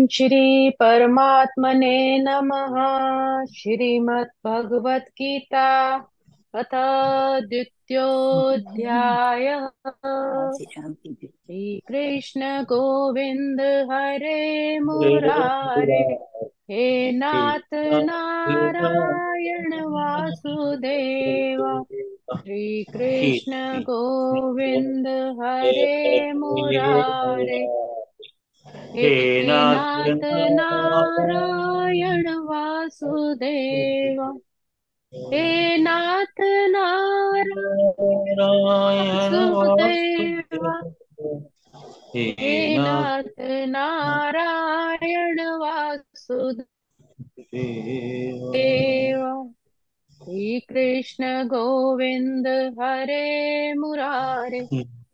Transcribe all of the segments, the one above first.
श्री परमात्मने नमः। श्रीमद् भगवत गीता अथ द्वितीयोऽध्यायः। राधे राधे। श्री कृष्ण गोविंद हरे मुरारे, हे नाथ नारायण वासुदेव। श्री कृष्ण गोविंद हरे मुरारे, हे हे नाथ नाथ नारायण वासुदेव। हे नाथ नारायण नारायण वासुदेव। वासुदेव। हे हे नाथ नाथ नारायण वासुदेव। श्री कृष्ण गोविंद हरे मुरारे,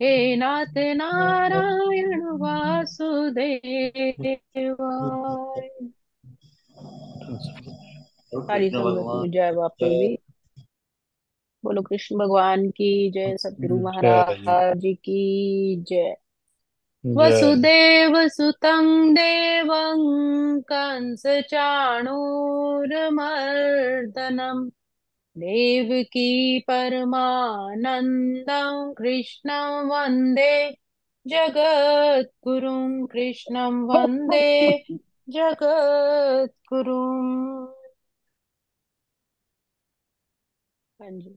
हे नाथ नारायण वासुदेव। सारी कृष्ण संगत भगवान की जय बापू जय। भी। बोलो कृष्ण भगवान की जय, सतगुरु जय महाराज की जय। जय। वसुदेव सुतं देवं कंस चाणूरमर्दनम, देवकी परमानंदं कृष्णं वंदे जगद्गुरुं। कृष्णं वंदे जगद्गुरुं। हाँ जी।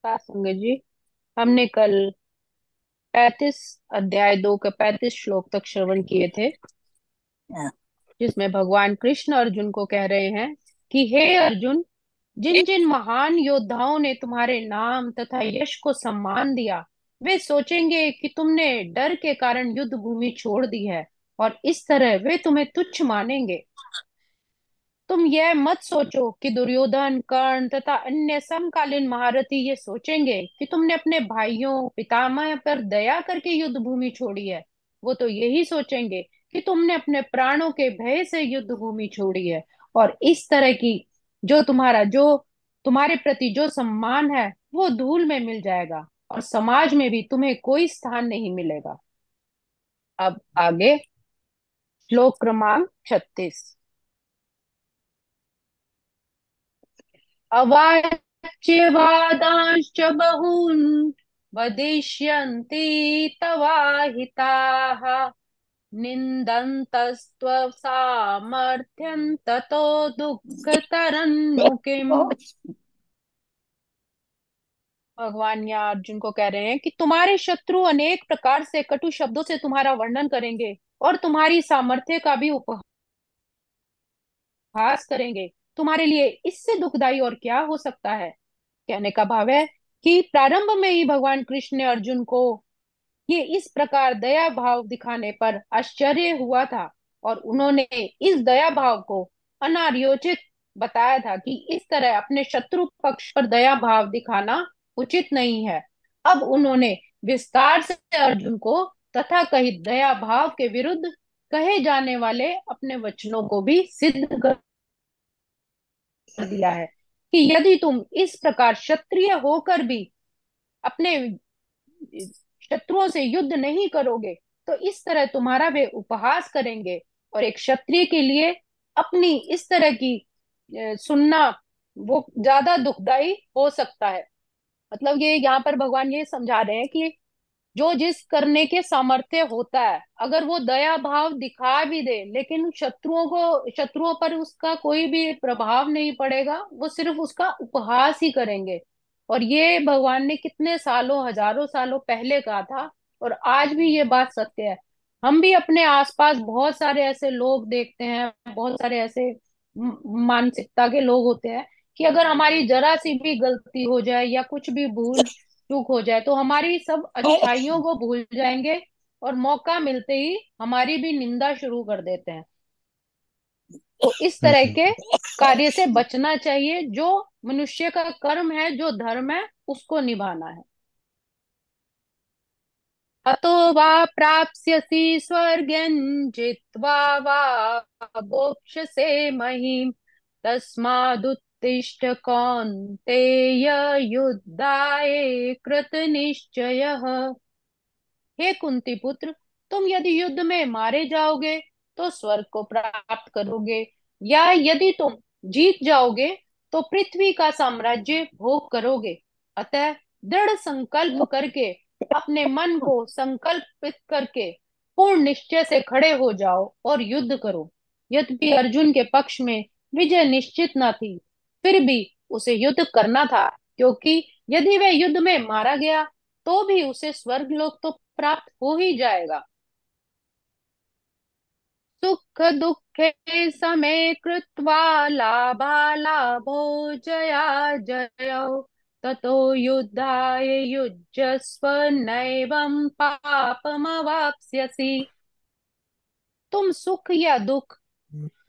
सात संगत जी, हमने कल 35 अध्याय 2 के 35 श्लोक तक श्रवण किए थे, जिसमें भगवान कृष्ण अर्जुन को कह रहे हैं कि हे अर्जुन, जिन जिन महान योद्धाओं ने तुम्हारे नाम तथा यश को सम्मान दिया, वे सोचेंगे कि तुमने डर के कारण युद्ध भूमि छोड़ दी है, और इस तरह वे तुम्हें तुच्छ मानेंगे। तुम यह मत सोचो कि दुर्योधन, कर्ण तथा अन्य समकालीन महारथी ये सोचेंगे कि तुमने अपने भाइयों पितामह पर दया करके युद्ध भूमि छोड़ी है। वो तो यही सोचेंगे कि तुमने अपने प्राणों के भय से युद्ध भूमि छोड़ी है, और इस तरह की जो तुम्हारे प्रति जो सम्मान है वो धूल में मिल जाएगा, और समाज में भी तुम्हें कोई स्थान नहीं मिलेगा। अब आगे श्लोक क्रमांक 36। अवाच्यवादांश्च बहून् वदिष्यन्ति तवाहिताः, निन्दन्तस्त्वं सामर्थ्यं ततो दुःखतरन्नु किम्। भगवान या अर्जुन को कह रहे हैं कि तुम्हारे शत्रु अनेक प्रकार से कटु शब्दों से तुम्हारा वर्णन करेंगे, और तुम्हारी सामर्थ्य का भी उपहास करेंगे। तुम्हारे लिए इससे दुखदाई और क्या हो सकता है। कहने का भाव है कि प्रारंभ में ही भगवान कृष्ण ने अर्जुन को ये इस प्रकार दया भाव दिखाने पर आश्चर्य हुआ था, और उन्होंने इस दया भाव को अनार्योचित बताया था कि इस तरह अपने शत्रु पक्ष पर दया भाव दिखाना उचित नहीं है। अब उन्होंने विस्तार से अर्जुन को तथा कही दया भाव के विरुद्ध कहे जाने वाले अपने वचनों को भी सिद्ध कर दिया है कि यदि तुम इस प्रकार क्षत्रिय होकर भी अपने शत्रुओं से युद्ध नहीं करोगे, तो इस तरह तुम्हारा वे उपहास करेंगे। और एक क्षत्रिय के लिए अपनी इस तरह की सुनना वो ज्यादा दुखदाई हो सकता है। मतलब ये यहाँ पर भगवान ये समझा रहे हैं कि जो जिस करने के सामर्थ्य होता है, अगर वो दया भाव दिखा भी दे, लेकिन शत्रुओं पर उसका कोई भी प्रभाव नहीं पड़ेगा, वो सिर्फ उसका उपहास ही करेंगे। और ये भगवान ने कितने सालों हजारों सालों पहले कहा था, और आज भी ये बात सत्य है। हम भी अपने आसपास बहुत सारे ऐसे लोग देखते हैं, बहुत सारे ऐसे मानसिकता के लोग होते हैं कि अगर हमारी जरा सी भी गलती हो जाए या कुछ भी भूल चूक हो जाए तो हमारी सब अच्छाइयों को भूल जाएंगे, और मौका मिलते ही हमारी भी निंदा शुरू कर देते हैं। तो इस तरह के कार्य से बचना चाहिए। जो मनुष्य का कर्म है, जो धर्म है, उसको निभाना है। अतो वा प्राप्स्यसि स्वर्गं जित्वा वा भोक्ष्यसे महीम्, तस्मादुत्तिष्ठ कौन्तेय, युद्धाय कृतनिश्चयः। हे कुंती पुत्र, तुम यदि युद्ध में मारे जाओगे तो स्वर्ग को प्राप्त करोगे, या यदि तुम जीत जाओगे तो पृथ्वी का साम्राज्य भोग करोगे। अतः दृढ़ संकल्प करके, अपने मन को संकल्पित करके पूर्ण निश्चय से खड़े हो जाओ और युद्ध करो। यद्यपि अर्जुन के पक्ष में विजय निश्चित न थी, फिर भी उसे युद्ध करना था, क्योंकि यदि वह युद्ध में मारा गया तो भी उसे स्वर्गलोक तो प्राप्त हो ही जाएगा। सुख दुखे समे कृत्वा लाभालाभो जया जयौ ततो युद्धाय युज्यस्व नैवं पापमवाप्स्यसि। तुम सुख या दुख,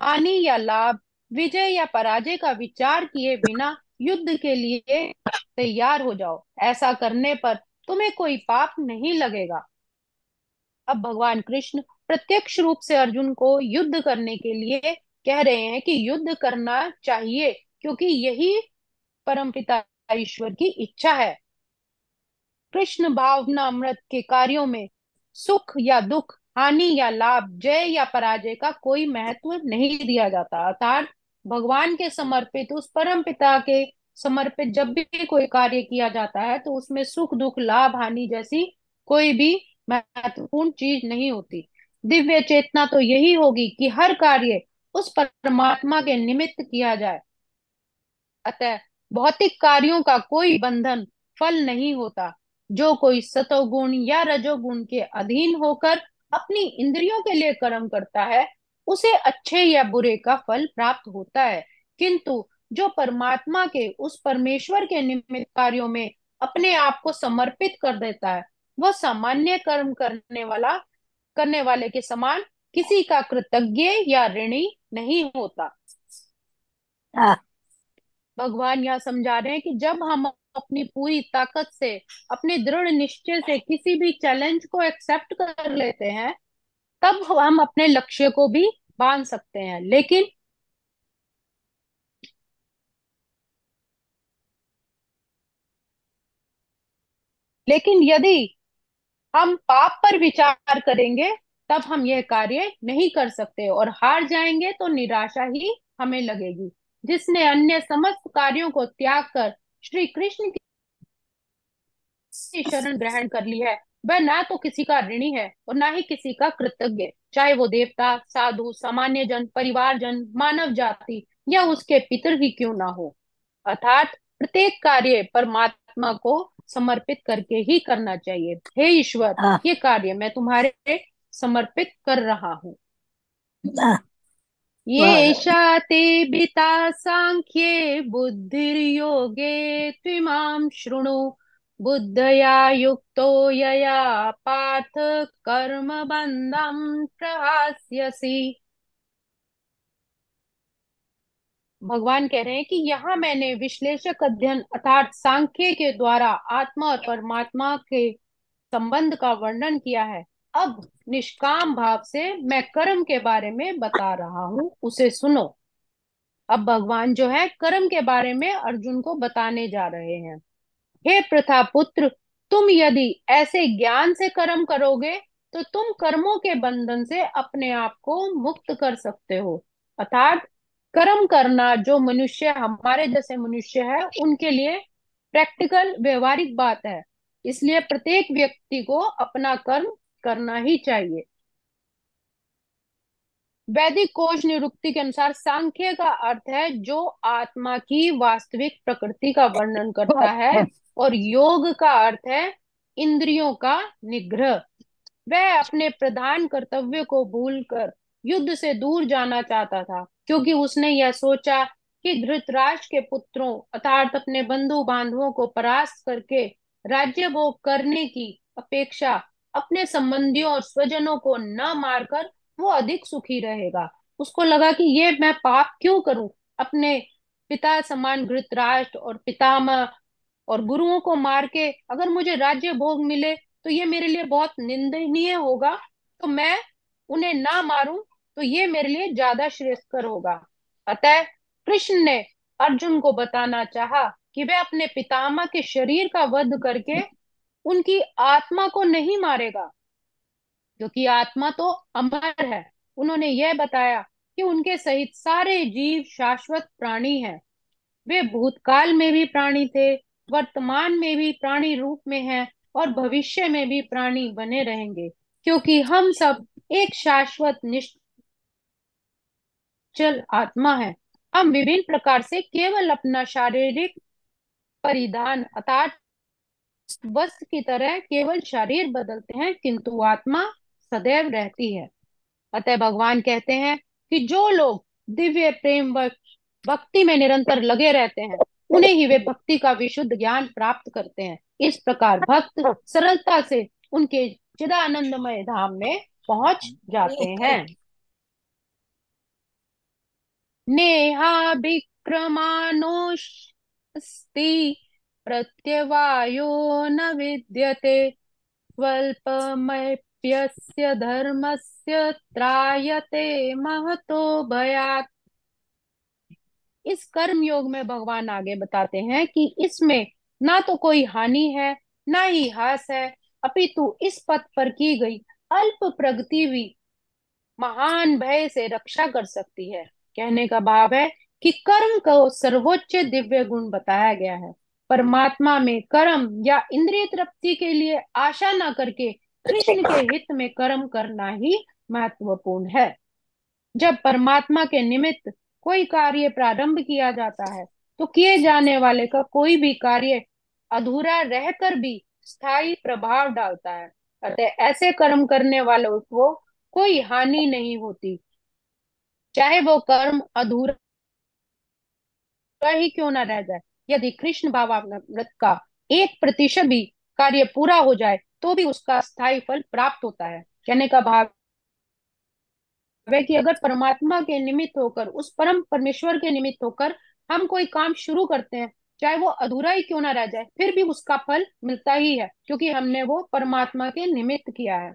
हानि या लाभ, विजय या पराजय का विचार किए बिना युद्ध के लिए तैयार हो जाओ। ऐसा करने पर तुम्हें कोई पाप नहीं लगेगा। अब भगवान कृष्ण प्रत्यक्ष रूप से अर्जुन को युद्ध करने के लिए कह रहे हैं कि युद्ध करना चाहिए, क्योंकि यही परमपिता ईश्वर की इच्छा है। कृष्ण भावनामृत के कार्यों में सुख या दुख, हानि या लाभ, जय या पराजय का कोई महत्व नहीं दिया जाता। अर्थात भगवान के समर्पित, उस परम पिता के समर्पित जब भी कोई कार्य किया जाता है तो उसमें सुख दुख लाभ हानि जैसी कोई भी महत्वपूर्ण चीज नहीं होती। दिव्य चेतना तो यही होगी कि हर कार्य उस परमात्मा के निमित्त किया जाए। अतः भौतिक कार्यों का कोई बंधन फल नहीं होता। जो कोई सतोगुण या रजोगुण के अधीन होकर अपनी इंद्रियों के लिए कर्म करता है, उसे अच्छे या बुरे का फल प्राप्त होता है। किंतु जो परमात्मा के, उस परमेश्वर के निमित्त कार्यों में अपने आप को समर्पित कर देता है, वह सामान्य कर्म करने वाले के समान किसी का कृतज्ञ या ऋणी नहीं होता। हाँ। भगवान यहाँ समझा रहे हैं कि जब हम अपनी पूरी ताकत से, अपने दृढ़ निश्चय से किसी भी चैलेंज को एक्सेप्ट कर लेते हैं, तब हम अपने लक्ष्य को भी बांध सकते हैं। लेकिन यदि हम पाप पर विचार करेंगे, तब हम यह कार्य नहीं कर सकते और हार जाएंगे तो निराशा ही हमें लगेगी। जिसने अन्य समस्त कार्यों को त्याग कर श्री कृष्ण की शरण ग्रहण कर ली है, वह ना तो किसी का ऋणी है और ना ही किसी का कृतज्ञ, चाहे वो देवता, साधु, सामान्य जन, परिवारजन, मानव जाति या उसके पितर ही क्यों ना हो। अर्थात प्रत्येक कार्य परमात्मा को समर्पित करके ही करना चाहिए। हे ईश्वर, हाँ। ये कार्य मैं तुम्हारे समर्पित कर रहा हूँ। हाँ। ये वाह। एषा ते बिता सांख्ये बुद्धिर्योगे त्विमां शृणु। बुद्धया युक्तो यया पार्थ कर्म बंधं प्रहास्यसि। भगवान कह रहे हैं कि यहाँ मैंने विश्लेषक अध्ययन अर्थात सांख्य के द्वारा आत्मा और परमात्मा के संबंध का वर्णन किया है। अब निष्काम भाव से मैं कर्म के बारे में बता रहा हूँ, उसे सुनो। अब भगवान जो है कर्म के बारे में अर्जुन को बताने जा रहे हैं। हे प्रथा पुत्र, तुम यदि ऐसे ज्ञान से कर्म करोगे तो तुम कर्मों के बंधन से अपने आप को मुक्त कर सकते हो। अर्थात कर्म करना जो मनुष्य, हमारे जैसे मनुष्य है, उनके लिए प्रैक्टिकल व्यवहारिक बात है। इसलिए प्रत्येक व्यक्ति को अपना कर्म करना ही चाहिए। वैदिक कोश निरुक्ति के अनुसार सांख्य का अर्थ है जो आत्मा की वास्तविक प्रकृति का वर्णन करता है, और योग का अर्थ है इंद्रियों का निग्रह। वह अपने प्रधान कर्तव्य को भूलकर युद्ध से दूर जाना चाहता था, क्योंकि उसने यह सोचा कि धृतराष्ट्र के पुत्रों अर्थात अपने बंधु बांधवों को परास्त करके राज्य भोग करने की अपेक्षा अपने संबंधियों और स्वजनों को न मारकर वो अधिक सुखी रहेगा। उसको लगा कि ये मैं पाप क्यों करूं, अपने पिता समान धृतराष्ट्र और पितामह और गुरुओं को मार के अगर मुझे राज्य भोग मिले तो ये मेरे लिए बहुत निंदनीय होगा। तो मैं उन्हें ना मारूं तो ये मेरे लिए ज्यादा श्रेयस्कर होगा। अतः कृष्ण ने अर्जुन को बताना चाहा कि वह अपने पितामह के शरीर का वध करके उनकी आत्मा को नहीं मारेगा, क्योंकि आत्मा तो अमर है। उन्होंने यह बताया कि उनके सहित सारे जीव शाश्वत प्राणी हैं। वे भूतकाल में भी प्राणी थे, वर्तमान में भी प्राणी रूप में हैं और भविष्य में भी प्राणी बने रहेंगे, क्योंकि हम सब एक शाश्वत निश्चल आत्मा है। हम विभिन्न प्रकार से केवल अपना शारीरिक परिधान अर्थात वस्त्र की तरह केवल शरीर बदलते हैं, किंतु आत्मा सदैव रहती है। अतः भगवान कहते हैं कि जो लोग दिव्य प्रेम व भक्ति में निरंतर लगे रहते हैं, उन्हें ही वे भक्ति का विशुद्ध ज्ञान प्राप्त करते हैं। इस प्रकार भक्त सरलता से उनके चिदानंदमय धाम में पहुंच जाते हैं। नेहा विक्रमानोस्ति प्रत्यवायो न विद्यते स्वल्पमप्यस्य धर्मस्य त्रायते महतो भयात्। इस कर्म योग में भगवान आगे बताते हैं कि इसमें ना तो कोई हानि है, ना ही हास है, अपितु इस पथ पर की गई अल्प प्रगति भी महान भय से रक्षा कर सकती है। कहने का भाव है कि कर्म को सर्वोच्च दिव्य गुण बताया गया है। परमात्मा में कर्म या इंद्रिय तृप्ति के लिए आशा न करके कृष्ण के हित में कर्म करना ही महत्वपूर्ण है। जब परमात्मा के निमित्त कोई कार्य प्रारंभ किया जाता है, तो किए जाने वाले का कोई भी कार्य अधूरा रहकर भी स्थायी प्रभाव डालता है। अतः ऐसे कर्म करने वालों को कोई हानि नहीं होती, चाहे वो कर्म अधूरा ही क्यों ना रह जाए। यदि कृष्ण भावामृत का 1% भी कार्य पूरा हो जाए, तो भी उसका स्थायी फल प्राप्त होता है। कहने का भाव है कि अगर परमात्मा के निमित्त होकर, उस परम परमेश्वर के निमित्त होकर हम कोई काम शुरू करते हैं, चाहे वो अधूरा ही क्यों ना रह जाए, फिर भी उसका फल मिलता ही है, क्योंकि हमने वो परमात्मा के निमित्त किया है।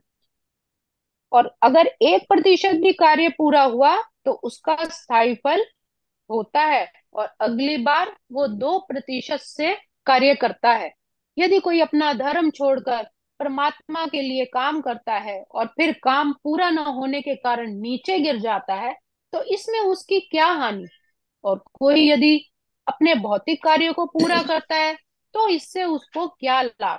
और अगर 1% भी कार्य पूरा हुआ, तो उसका स्थायी फल होता है और अगली बार वो 2% से कार्य करता है। यदि कोई अपना धर्म छोड़कर परमात्मा के लिए काम करता है और फिर काम पूरा न होने के कारण नीचे गिर जाता है, तो इसमें उसकी क्या हानि। और कोई यदि अपने भौतिक कार्यों को पूरा करता है, तो इससे उसको क्या लाभ।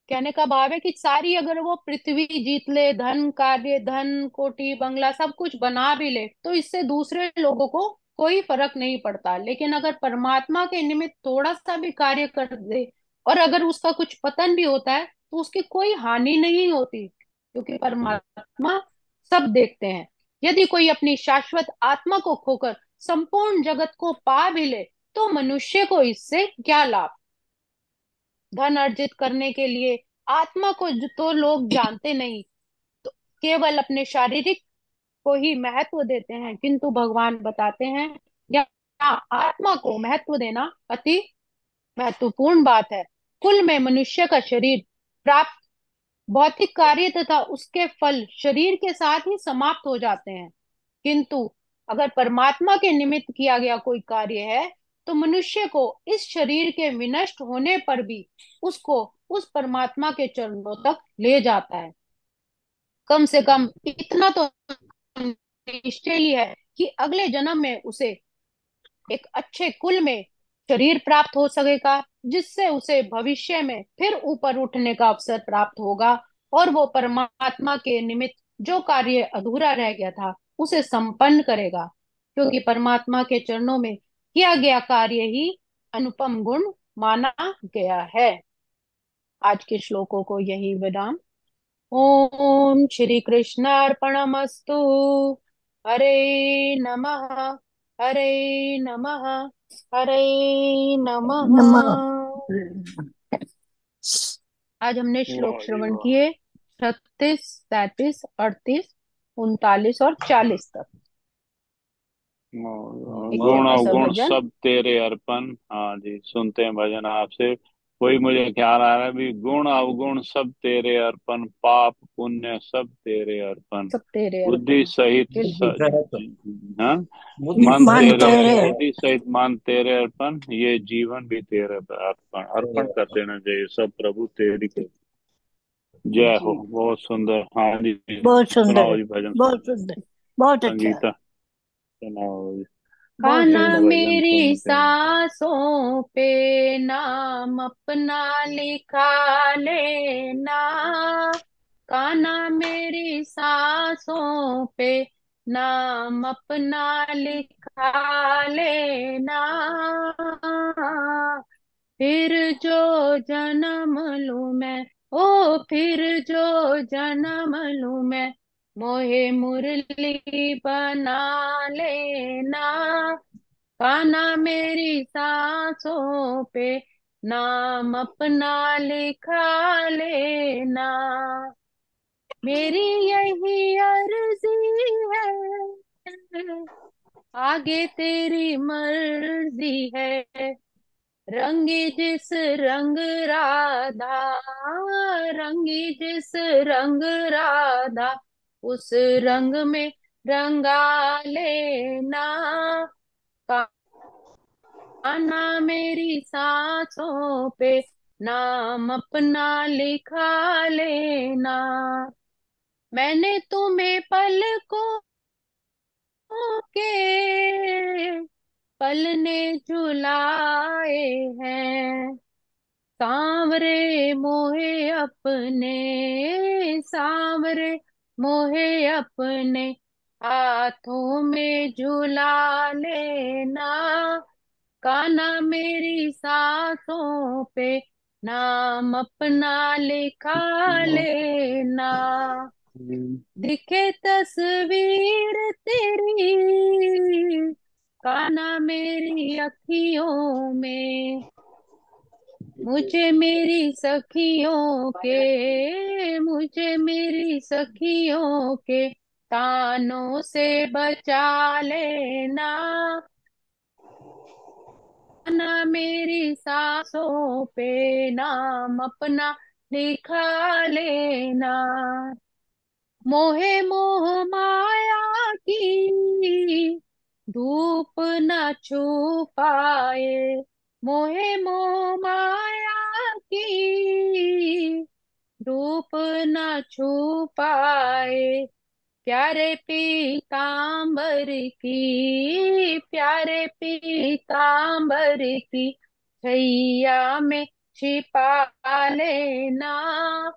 कहने का भाव है कि सारी अगर वो पृथ्वी जीत ले, धन कार्य धन कोठी बंगला सब कुछ बना भी ले, तो इससे दूसरे लोगों को कोई फर्क नहीं पड़ता। लेकिन अगर परमात्मा के निमित्त थोड़ा सा भी कार्य कर दे और अगर उसका कुछ पतन भी होता है, तो उसकी कोई हानि नहीं होती, क्योंकि परमात्मा सब देखते हैं। यदि कोई अपनी शाश्वत आत्मा को खोकर संपूर्ण जगत को पा भी ले, तो मनुष्य को इससे क्या लाभ। धन अर्जित करने के लिए आत्मा को तो लोग जानते नहीं, तो केवल अपने शारीरिक को ही महत्व देते हैं, किंतु भगवान बताते हैं यहाँ आत्मा को महत्व देना अति महत्वपूर्ण बात है। कुल में मनुष्य का शरीर प्राप्त भौतिक कार्य तथा उसके फल शरीर के साथ ही समाप्त हो जाते हैं, किंतु अगर परमात्मा के निमित्त किया गया कोई कार्य है, तो मनुष्य को इस शरीर के विनष्ट होने पर भी उसको उस परमात्मा के चरणों तक ले जाता है। कम से कम इतना तो निश्चय ही है कि अगले जन्म में उसे एक अच्छे कुल में शरीर प्राप्त हो सकेगा, जिससे उसे भविष्य में फिर ऊपर उठने का अवसर प्राप्त होगा और वो परमात्मा के निमित्त जो कार्य अधूरा रह गया था उसे संपन्न करेगा, क्योंकि परमात्मा के चरणों में किया गया कार्य ही अनुपम गुण माना गया है। आज के श्लोकों को यही विराम। ओम श्री कृष्णार्पणमस्तु। हरे नमः। हरे नमः। हरे नमः। नमः। आज हमने श्लोक वाह जी श्रवण वाह। किए 36, 37, 38, 39 और 40 तक। एक गुण छोटा सा अवगुण भजन। सब तेरे अर्पण। हाँ जी, सुनते हैं भजन आपसे। वही मुझे ख्याल आ रहा है भी, गुण अवगुण सब तेरे अर्पण, पाप पुण्य सब तेरे अर्पण, सब तेरे बुद्धि अर्पण। सहित बिल्कुल। हाँ, बुद्धि मन मन तेरे, सहित तेरे बुद्धि सहित मन तेरे अर्पण, ये जीवन भी तेरे अर्पण अर्पण कर देना चाहिए सब प्रभु तेरी कृपा। जय हो, जी। बहुत सुंदर। हाँ जी, बहुत सुंदर सुनाओ है। जी भजन, बहुत सुंदर। बहुत अच्छा है। संगीता सुनाओ जी। बहुत खाना सुंदर। भजन मेरी सुनते हैं। सांसों पे नाम अपना लिखा लेना। खाना मेरी सांसों पे नाम अपना लिखा लेना। फिर जो जन्म लूं मैं, ओ फिर जो जन्म लूं मैं, मोहे मुरली बना लेना। गाना मेरी सांसों पे नाम अपना लिखा लेना। मेरी यही अर्जी है, आगे तेरी मर्जी है। रंगी जिस रंग राधा, रंगी जिस रंग राधा, उस रंग में रंगा लेना। गाना मेरी सांसों पे नाम अपना लिखा लेना। मैंने तुम्हें पलकों के पलने झुलाए हैं। सांवरे मोहे अपने, सांवरे मोहे अपने हाथों में झुला लेना। कान्हा मेरी सांसों पे नाम अपना लिखा लेना। दिखे तस्वीर तेरी कान्हा मेरी अखियों में, मुझे मेरी सखियों के, मुझे मेरी सखियों के तानों से बचा लेना। ना मेरी सांसों पे नाम अपना लिखा लेना। मोहे मोह माया की धूप न छू पाए, मोहे मोह माया की धूप न छू पाए। प्यारे पीतांबर की, प्यारे पीतांबर की छैया में छिपा लेना।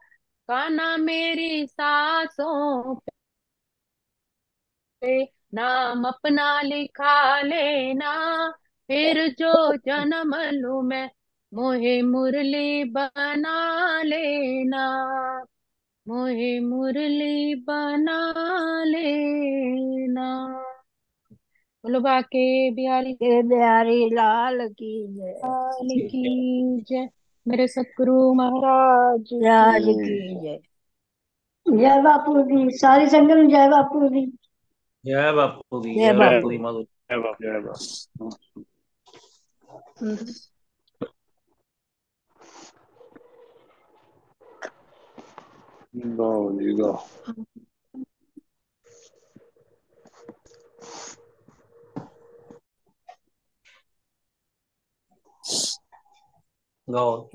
कान्हा मेरी सांसों पे नाम अपना लिखा लेना। फिर जो जन्म लूं मैं, मोहे मुरली बना लेना, मोहे मुरली बना लेना। बोलो बाके बिहारी ये बिहारी लाल की जय। लाल की जय। मेरे सतगुरु महाराज राज की। की जय। जय बापू जी, सारी संगत जय बापू जी। जय बापू की, जय जय जय बापू बापू की जी। माधु। जय बाबा, जय बाबा। गाओ जी गाओ। गाओ।